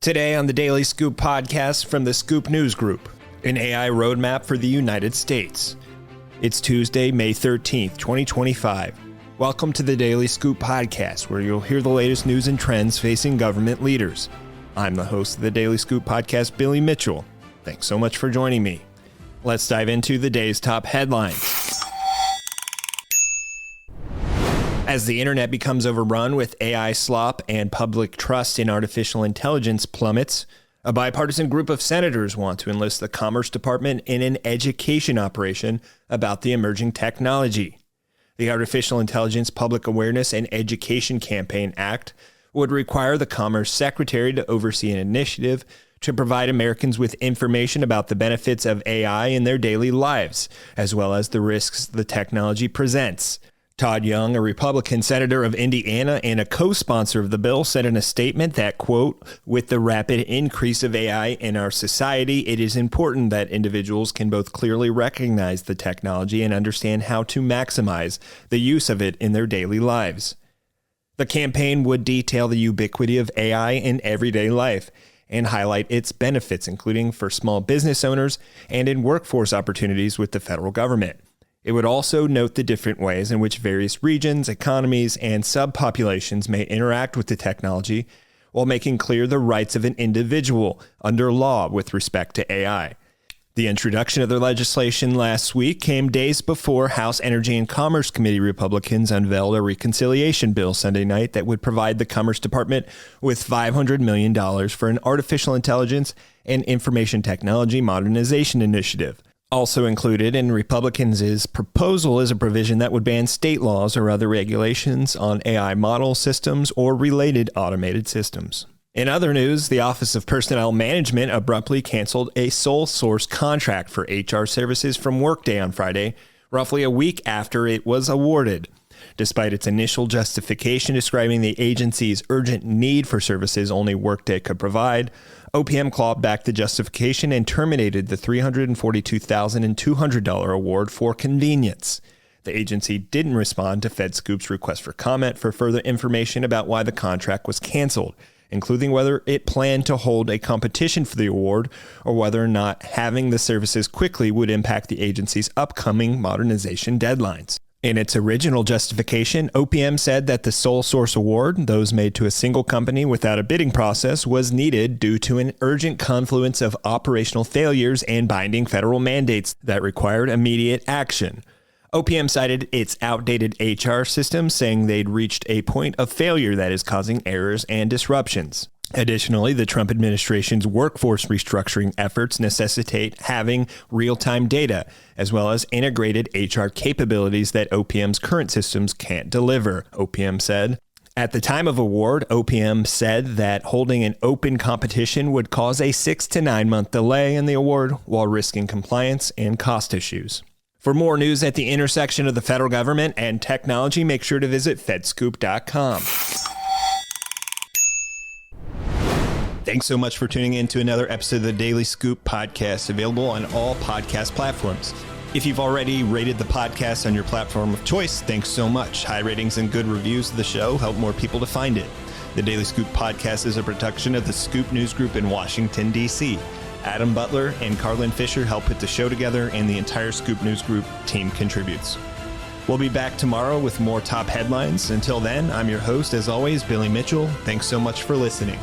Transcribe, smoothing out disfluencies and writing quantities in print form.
Today on the Daily Scoop podcast from the Scoop News Group, an AI roadmap for the United States. It's Tuesday, May 13th, 2025. Welcome to the Daily Scoop podcast, where you'll hear the latest news and trends facing government leaders. I'm the host of the Daily Scoop podcast, Billy Mitchell. Thanks so much for joining me. Let's dive into the day's top headlines. As the internet becomes overrun with AI slop and public trust in artificial intelligence plummets, a bipartisan group of senators want to enlist the Commerce Department in an education operation about the emerging technology. The Artificial Intelligence Public Awareness and Education Campaign Act would require the Commerce Secretary to oversee an initiative to provide Americans with information about the benefits of AI in their daily lives, as well as the risks the technology presents. Todd Young, a Republican senator of Indiana and a co-sponsor of the bill, said in a statement that, quote, "With the rapid increase of AI in our society, it is important that individuals can both clearly recognize the technology and understand how to maximize the use of it in their daily lives." The campaign would detail the ubiquity of AI in everyday life and highlight its benefits, including for small business owners and in workforce opportunities with the federal government. It would also note the different ways in which various regions, economies, and subpopulations may interact with the technology, while making clear the rights of an individual under law with respect to AI. The introduction of the legislation last week came days before House Energy and Commerce Committee Republicans unveiled a reconciliation bill Sunday night that would provide the Commerce Department with $500 million for an artificial intelligence and information technology modernization initiative. Also included in Republicans' proposal is a provision that would ban state laws or other regulations on AI model systems or related automated systems. In other news, the Office of Personnel Management abruptly canceled a sole source contract for HR services from Workday on Friday, roughly a week after it was awarded. Despite its initial justification describing the agency's urgent need for services only Workday could provide, OPM clawed back the justification and terminated the $342,200 award for convenience. The agency didn't respond to FedScoop's request for comment for further information about why the contract was canceled, including whether it planned to hold a competition for the award or whether or not having the services quickly would impact the agency's upcoming modernization deadlines. In its original justification, OPM said that the sole source award, those made to a single company without a bidding process, was needed due to an urgent confluence of operational failures and binding federal mandates that required immediate action. OPM cited its outdated HR system, saying they'd reached a point of failure that is causing errors and disruptions. Additionally, the Trump administration's workforce restructuring efforts necessitate having real-time data, as well as integrated HR capabilities that OPM's current systems can't deliver, OPM said. At the time of award, OPM said that holding an open competition would cause a 6 to 9 month delay in the award while risking compliance and cost issues. For more news at the intersection of the federal government and technology, make sure to visit FedScoop.com. Thanks so much for tuning in to another episode of the Daily Scoop podcast, available on all podcast platforms. If you've already rated the podcast on your platform of choice, thanks so much. High ratings and good reviews of the show help more people to find it. The Daily Scoop podcast is a production of the Scoop News Group in Washington, D.C. Adam Butler and Carlin Fisher help put the show together, and the entire Scoop News Group team contributes. We'll be back tomorrow with more top headlines. Until then, I'm your host, as always, Billy Mitchell. Thanks so much for listening.